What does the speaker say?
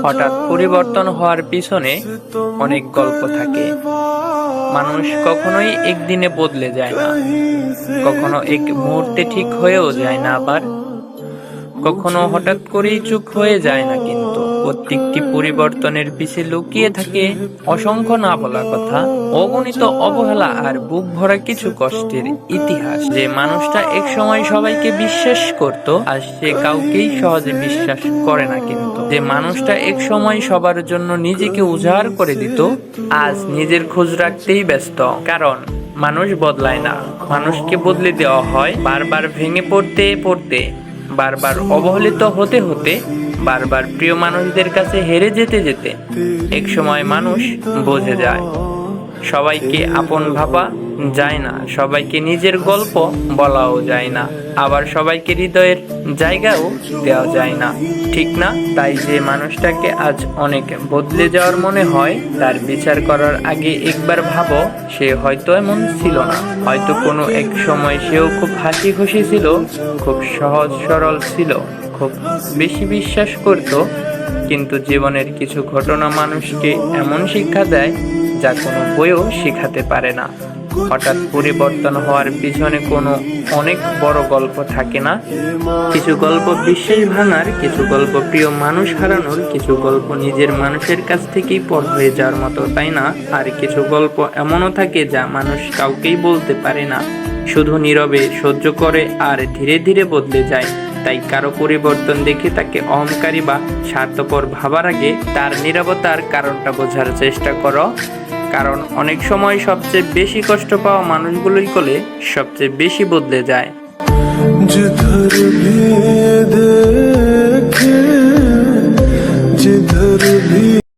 হঠাৎ পরিবর্তন হওয়ার পিছনে অনেক গল্প থাকে। মানুষ কখনোই একদিনে বদলে যায় না, কখনো এক মুহূর্তে ঠিক হয়েও যায় না, আবার কখনো হঠাৎ করেই চুপ হয়ে যায় না। কিন্তু প্রত্যেকটি পরিবর্তনের পিছে লুকিয়ে থাকে অসংখ্য না বলা কথা, অগণিত অবহেলা আর বুক ভরা কিছু কষ্টের ইতিহাস। যে মানুষটা এক সময় সবাইকে বিশ্বাস করত, আজ সে কাউকেই সহজে বিশ্বাস করে না। কিন্তু যে মানুষটা এক সময় সবার জন্য নিজেকে উজাড় করে দিত, আজ নিজের খোঁজ রাখতেই ব্যস্ত। কারণ মানুষ বদলায় না, মানুষকে বদলে দেওয়া হয়। বারবার ভেঙে পড়তে পড়তে, বারবার অবহেলিত হতে হতে, বারবার প্রিয় মানুষদের কাছে হেরে যেতে যেতে এক সময় মানুষ বুঝে যায় সবাইকে আপন ভাবা যায় না, সবাইকে নিজের গল্প বলাও যায় না, আবার সবাইকে হৃদয়ের জায়গাও দেওয়া যায় না, ঠিক না? তাই যে মানুষটাকে আজ অনেক বদলে যাওয়ার মনে হয়, তার বিচার করার আগে একবার ভাবো, সে হয়তো এমন ছিল না। হয়তো কোনো এক সময় সেও খুব হাসি খুশি ছিল, খুব সহজ সরল ছিল, খুব বেশি বিশ্বাস করত। কিন্তু জীবনের কিছু ঘটনা মানুষকে এমন শিক্ষা দেয় যা কোনো বইও শেখাতে পারে না। হঠাৎ পরিবর্তন হওয়ার পিছনে কোনো অনেক বড় গল্প থাকে না? কিছু গল্প বিশ্বাস ভাঙার, কিছু গল্প প্রিয় মানুষ হারানোর, কিছু গল্প নিজের মানুষের কাছ থেকেই পর হয়ে যাওয়ার মতো, তাই না? আর কিছু গল্প এমনও থাকে যা মানুষ কাউকেই বলতে পারে না, শুধু নীরবে সহ্য করে আর ধীরে ধীরে বদলে যায়। তাই কারো পরিবর্তন দেখে তাকে অহংকারী বা স্বার্থপর ভাবার আগে তার নীরবতার কারণটা বোঝার চেষ্টা করো। কারণ অনেক সময় সবচেয়ে বেশি কষ্ট পাওয়া মানুষগুলোই কোলে সবচেয়ে বেশি বদলে যায়। जिधर भी देखे, जिधर भी